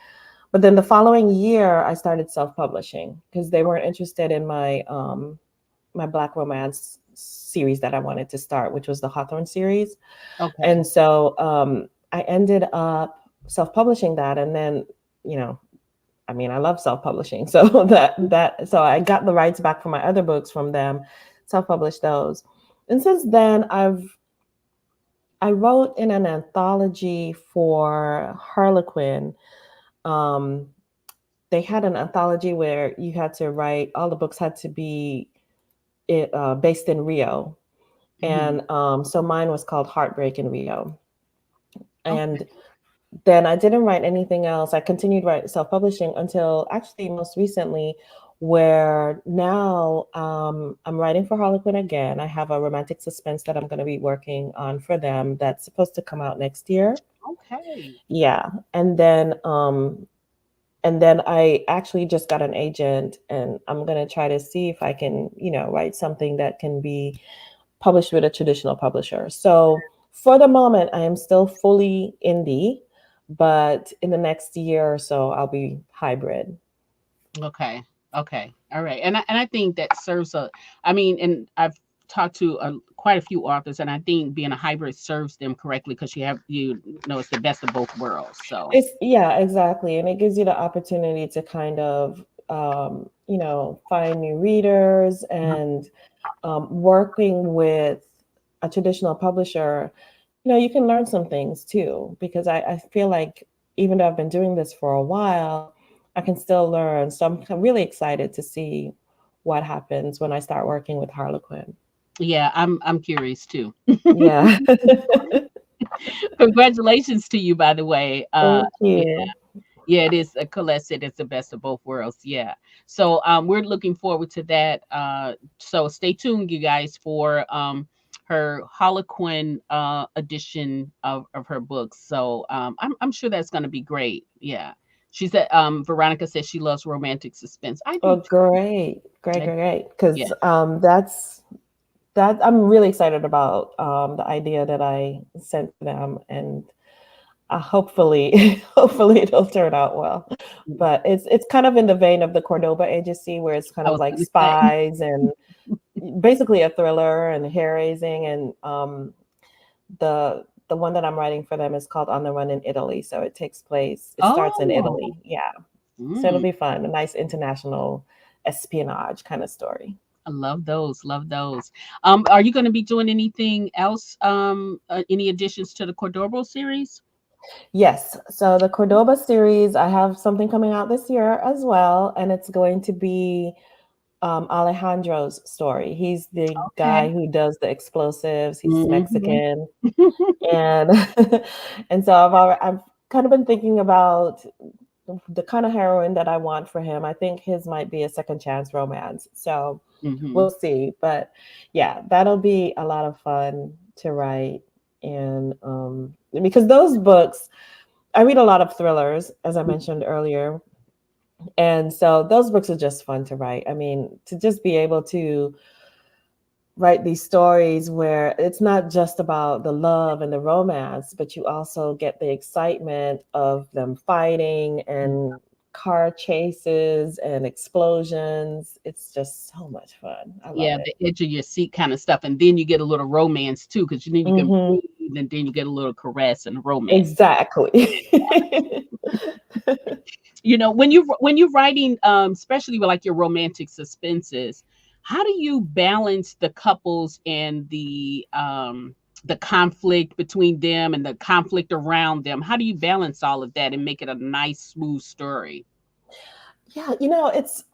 But then the following year, I started self-publishing because they weren't interested in my Black romance series that I wanted to start, which was the Hawthorne series. Okay. And so I ended up self-publishing that, and then you know I mean, I love self-publishing. So so I got the rights back for my other books from them, self-published those. And since then I wrote in an anthology for Harlequin. Um, they had an anthology where you had to write, all the books had to be based in Rio. Hmm. And so mine was called Heartbreak in Rio. And Okay. then I didn't write anything else. I continued writing self-publishing until actually most recently, where now I'm writing for Harlequin again. I have a romantic suspense that I'm going to be working on for them that's supposed to come out next year. Okay. Yeah, and then I actually just got an agent, and I'm going to try to see if I can, write something that can be published with a traditional publisher. So for the moment, I am still fully indie, but in the next year or so, I'll be hybrid. Okay. Okay. All right. And I think that serves a. I mean, and I've talked to quite a few authors, and I think being a hybrid serves them correctly because you know it's the best of both worlds. So. It's yeah, exactly, and it gives you the opportunity to kind of find new readers and working with a traditional publisher. You can learn some things too, because I feel like even though I've been doing this for a while, I can still learn. So I'm really excited to see what happens when I start working with Harlequin. Yeah, I'm curious too. Yeah. Congratulations to you, by the way. Thank Yeah, you. yeah, it is. Colette said it's the best of both worlds. Yeah. So we're looking forward to that. So stay tuned, you guys, for her Harlequin edition of her books. So I'm sure that's going to be great. Yeah. She said Veronica says she loves romantic suspense. I Oh, do great, too. great, great, great. Yeah. Because that I'm really excited about the idea that I sent to them, and hopefully, hopefully it'll turn out well. But it's kind of in the vein of the Cordoba Agency, where it's kind I of was like going to say. spies and basically a thriller and hair raising. And the one that I'm writing for them is called On the Run in Italy, so it starts in Oh. Italy. Yeah, so it'll Mm. be fun, a nice international espionage kind of story. I love those. Love those. Are you going to be doing anything else? Any additions to the Cordoba series? Yes. So the Cordoba series, I have something coming out this year as well, and it's going to be Alejandro's story. He's the Okay. guy who does the explosives. He's Hmm. Mexican, and and so I've kind of been thinking about the kind of heroine that I want for him. I think his might be a second chance romance. So Hmm. we'll see. But yeah, that'll be a lot of fun to write. And because those books, I read a lot of thrillers, as I mentioned earlier. And so those books are just fun to write. I mean, to just be able to write these stories where it's not just about the love and the romance, but you also get the excitement of them fighting and car chases and explosions. It's just so much fun. I love Yeah, it. the edge of your seat kind of stuff, and then you get a little romance too, because you know you can Hmm. breathe, and then you get a little caress and romance. Exactly. You know, when you're writing, especially with like your romantic suspenses, how do you balance the couples and the conflict between them and the conflict around them? How do you balance all of that and make it a nice, smooth story? Yeah, it's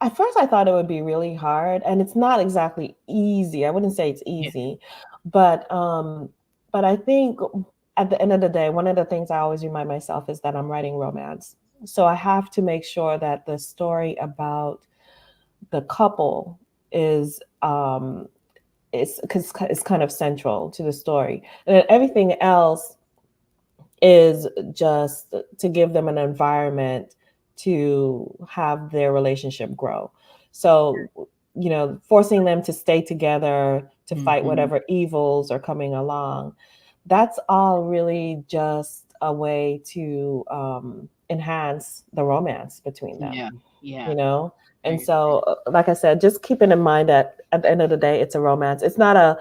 at first I thought it would be really hard, and it's not exactly easy. I wouldn't say it's Yeah. easy, but I think at the end of the day, one of the things I always remind myself is that I'm writing romance. So I have to make sure that the story about the couple is because it's kind of central to the story. And then everything else is just to give them an environment to have their relationship grow. So, forcing them to stay together to fight Hmm. whatever evils are coming along, that's all really just a way to enhance the romance between them, Yeah. you Yeah. know? I And agree. so, like I said, just keeping in mind that at the end of the day, it's a romance. It's not a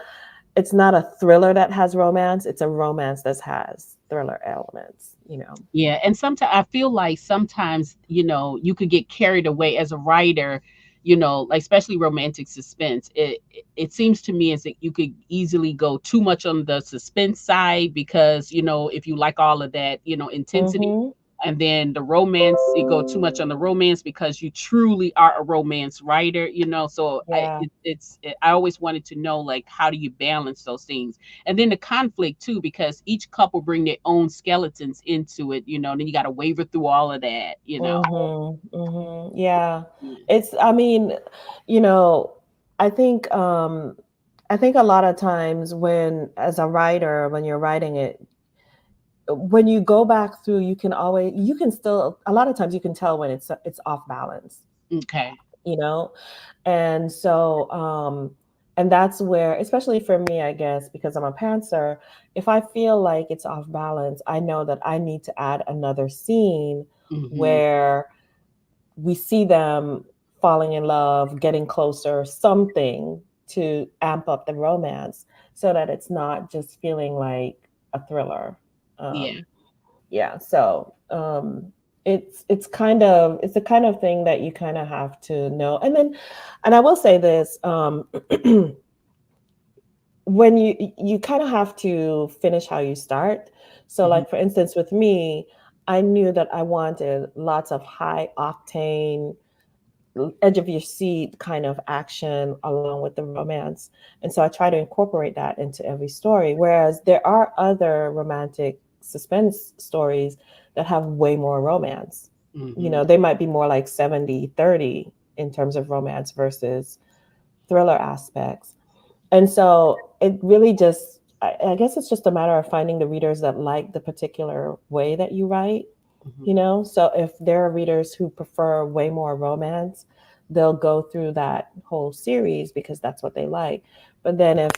thriller that has romance. It's a romance that has thriller elements, you know. Yeah, and sometimes I feel like sometimes, you could get carried away as a writer, like especially romantic suspense. It seems to me as that you could easily go too much on the suspense side because, if you like all of that, intensity, Mm-hmm. and then the romance, you go too much on the romance because you truly are a romance writer, so Yeah. I always wanted to know, like, how do you balance those things, and then the conflict too, because each couple bring their own skeletons into it, and then you got to waver through all of that. Mm-hmm. Mm-hmm. Yeah. Mm. It's, I mean, you know, I think I think a lot of times when as a writer, when you're writing it, when you go back through, you can still, a lot of times you can tell when it's off balance, Okay. you know? And so and that's where, especially for me, I guess, because I'm a pantser, if I feel like it's off balance, I know that I need to add another scene Hmm. where we see them falling in love, getting closer, something to amp up the romance so that it's not just feeling like a thriller. Yeah. Um, yeah, so it's the kind of thing that you kind of have to know. And then, and I will say this, when you kind of have to finish how you start. So Hmm. like for instance with me, I knew that I wanted lots of high octane, edge of your seat kind of action along with the romance. And so I try to incorporate that into every story. Whereas there are other romantic suspense stories that have way more romance. You Hmm. know, they might be more like 70-30 in terms of romance versus thriller aspects. And so it really just, I guess it's just a matter of finding the readers that like the particular way that you write, Hmm. you know. So if there are readers who prefer way more romance, they'll go through that whole series because that's what they like. But then if,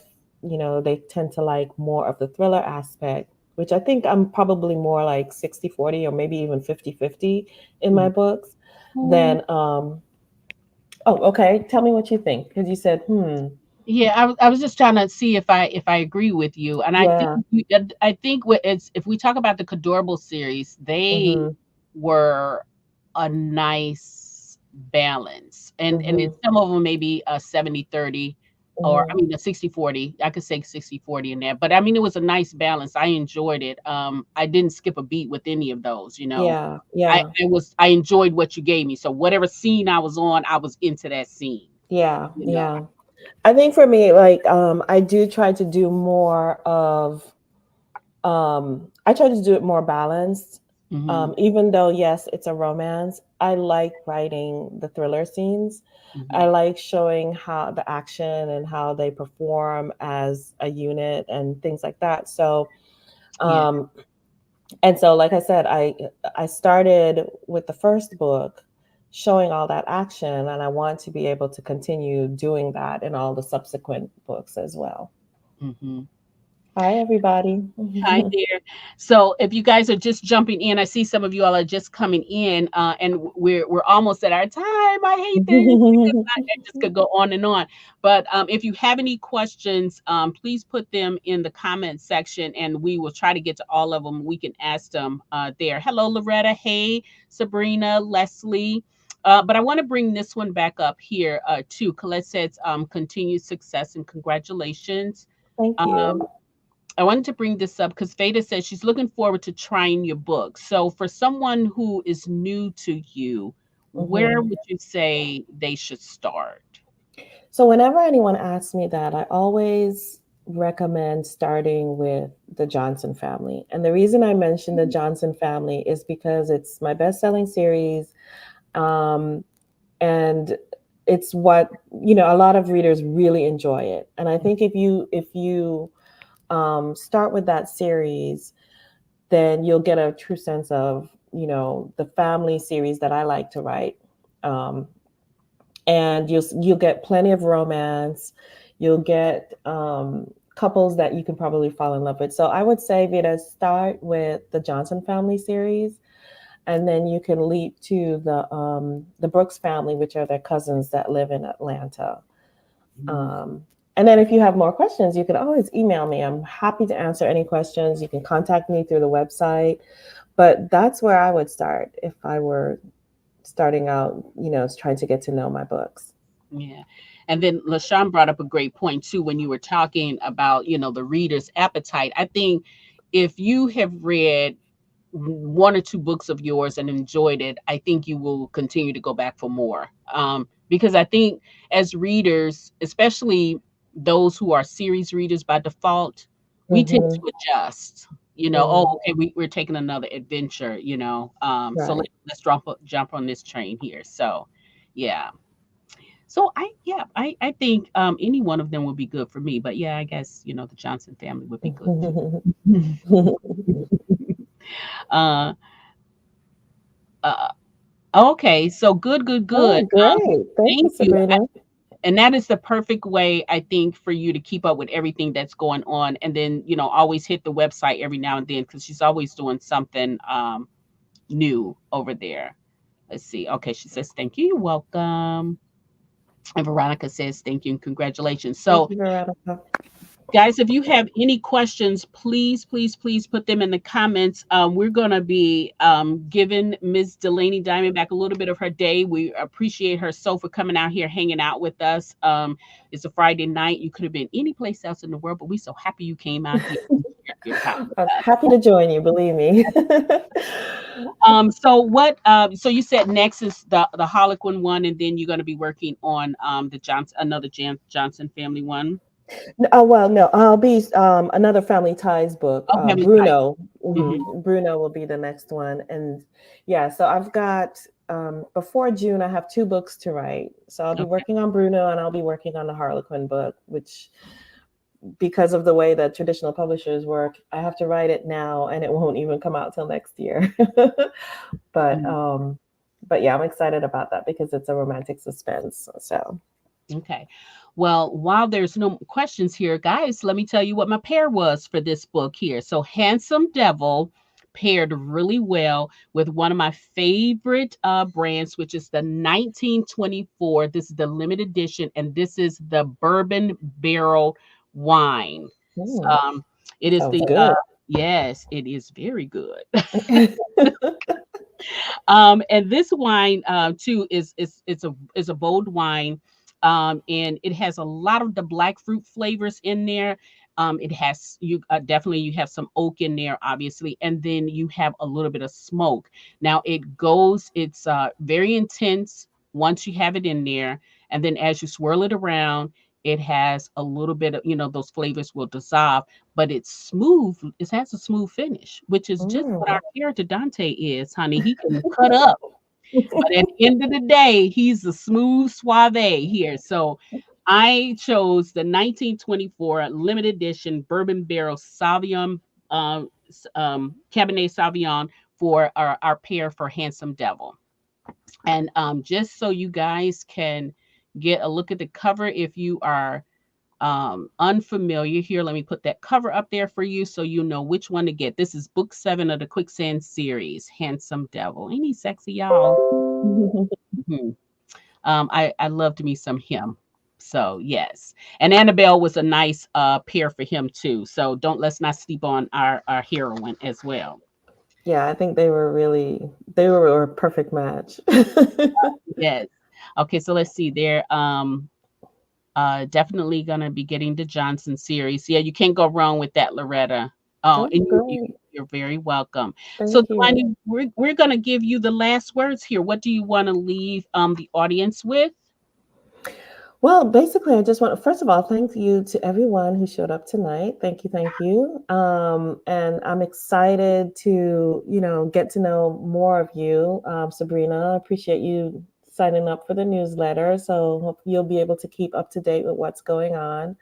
you know, they tend to like more of the thriller aspect, which I think I'm probably more like 60-40 or maybe even 50-50 in my books, then oh, okay, tell me what you think, because you said Yeah, I was just trying to see if I agree with you, and yeah. I think what it's if we talk about the Cadorable series, they Mhm. were a nice balance, and then Mhm. some of them maybe a 70-30, or I Mhm. mean a 60-40. I could say 60-40 in there, but I mean it was a nice balance. I enjoyed it. I didn't skip a beat with any of those. Yeah. I Yeah. I was I enjoyed what you gave me. So whatever scene I was on, I was into that scene. Yeah. You know. Yeah. I think for me, like, I do try to do more of, I try to do it more balanced. Hmm. Even though, yes, it's a romance, I like writing the thriller scenes. I Hmm. like showing how the action and how they perform as a unit and things like that. So, Yeah. um, and so, like I said, I started with the first book showing all that action, and I want to be able to continue doing that in all the subsequent books as well. Hmm. Hi, everybody. Hi there. So, if you guys are just jumping in, I see some of you all are just coming in, and we're almost at our time. I hate this because I just could go on and on. But if you have any questions, please put them in the comment section, and we will try to get to all of them. We can ask them there. Hello, Loretta. Hey, Sabrina, Leslie. But I want to bring this one back up here too. Colette says, continued success and congratulations. Thank Um, you. I wanted to bring this up because Veda says she's looking forward to trying your book. So, for someone who is new to you, where Mhm. would you say they should start? So, whenever anyone asks me that, I always recommend starting with the Johnson family. And the reason I mention the Johnson family is because it's my best selling series. Um, and it's what, you know, a lot of readers really enjoy it. And I think if you start with that series, then you'll get a true sense of, you know, the family series that I like to write. Um, and you'll get plenty of romance. You'll get couples that you can probably fall in love with. So I would say, Vita, start with the Johnson family series, and then you can leap to the Brooks family, which are their cousins that live in Atlanta. Mhm. Um, And then if you have more questions, you can always email me. I'm happy to answer any questions. You can contact me through the website. But that's where I would start if I were starting out, trying to get to know my books. Yeah. And then LaShawn brought up a great point too when you were talking about, the reader's appetite. I think if you have read one or two books of yours and enjoyed it, I think you will continue to go back for more. Because I think as readers, especially those who are series readers by default, we tend Hmm. to adjust. Oh, Mm, okay, we're taking another adventure. So right. let's jump on this train here. So, yeah. So I think any one of them would be good for me. But yeah, I guess the Johnson family would be good too. uh, uh, okay, so good, good, good. Oh, great. Thank you, Thank you. Sabrina. And that is the perfect way, I think, for you to keep up with everything that's going on, and then always hit the website every now and then because she's always doing something new over there. Let's see. Okay, she says thank you. You're welcome. And Veronica says thank you and congratulations. Thank So you, Veronica. guys, if you have any questions, please, please, please put them in the comments. We're going to be giving Ms. Delaney Diamondback a little bit of her day. We appreciate her so for coming out here, hanging out with us. It's a Friday night. You could have been any place else in the world, but we're so happy you came out here and shared your time with I'm us. happy to join you, believe me. So what? So you said next is the Harlequin one, and then you're going to be working on the Johnson family one. Oh, well, no, I'll be another Family Ties book. Oh, family type. Bruno. Hmm. Bruno will be the next one. And yeah, so I've got before June, I have two books to write. So I'll be Okay. working on Bruno and I'll be working on the Harlequin book, which because of the way that traditional publishers work, I have to write it now and it won't even come out till next year. but Mhm. um but yeah, I'm excited about that because it's a romantic suspense. So Okay. Well, while there's no questions here, guys, let me tell you what my pair was for this book here. So, Handsome Devil paired really well with one of my favorite brands, which is the 1924. This is the limited edition, and this is the Bourbon Barrel Wine. hmm, Um, it is sounds the good. yes, it is very good. And this wine too is a bold wine, and it has a lot of the black fruit flavors in there. It has you definitely you have some oak in there, obviously, and then you have a little bit of smoke. Now it's very intense once you have it in there, and then as you swirl it around, it has a little bit of those flavors will dissolve, but it's smooth. It has a smooth finish, which is just what Mm. our character Dante is, honey. He can cut up, but at the end of the day, he's the smooth suave here. So I chose the 1924 limited edition bourbon barrel Sauvignon, Cabernet Sauvignon for our pair for Handsome Devil. And just so you guys can get a look at the cover, if you are unfamiliar here, let me put that cover up there for you so you know which one to get. This is book 7 of the Quicksand series, Handsome Devil. Ain't he sexy, y'all? Mhm. I loved me some him. So yes, and Annabelle was a nice pair for him too. So don't let's not sleep on our heroine as well. Yeah, I think they were a perfect match. Yes. Okay, so let's see. They're definitely gonna be getting the Johnson series. Yeah, you can't go wrong with that, Loretta. Oh, Oh, and great. you're very welcome. So, Thank you. Delaney, we're gonna give you the last words here. What do you want to leave the audience with? Well, basically, I just want first of all, thank you to everyone who showed up tonight. Thank you, thank you. And I'm excited to, get to know more of you, Sabrina. I appreciate you signing up for the newsletter, so hope you'll be able to keep up to date with what's going on.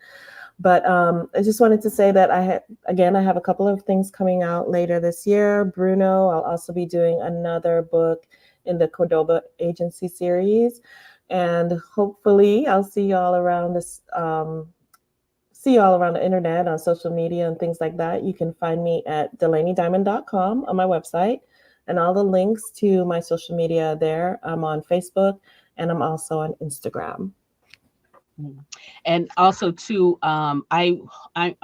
But I just wanted to say that I have a couple of things coming out later this year. Bruno, I'll also be doing another book in the Cordoba Agency series. And hopefully I'll see you all around the internet on social media and things like that. You can find me at DelaneyDiamond.com on my website and all the links to my social media there. I'm on Facebook and I'm also on Instagram. Mm. And also too, I'm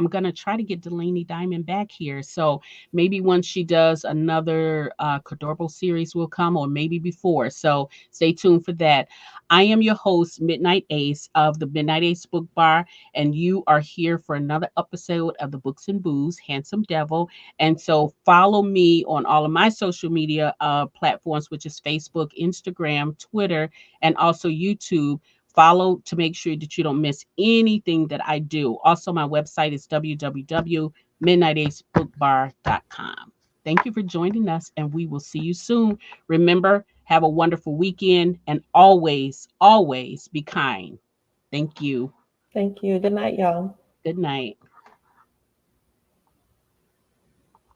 gonna try to get Delaney Diamond back here. So maybe once she does another Cadorable series will come, or maybe before. So stay tuned for that. I am your host, Midnight Ace of the Midnight Ace Book Bar, and you are here for another episode of the Books and Booze, Handsome Devil. And so follow me on all of my social media platforms, which is Facebook, Instagram, Twitter, and also YouTube. Follow to make sure that you don't miss anything that I do. Also, my website is www.midnightacebookbar.com. Thank you for joining us, and we will see you soon. Remember, have a wonderful weekend, and always, always be kind. Thank you. Thank you. Good night, y'all. Good night.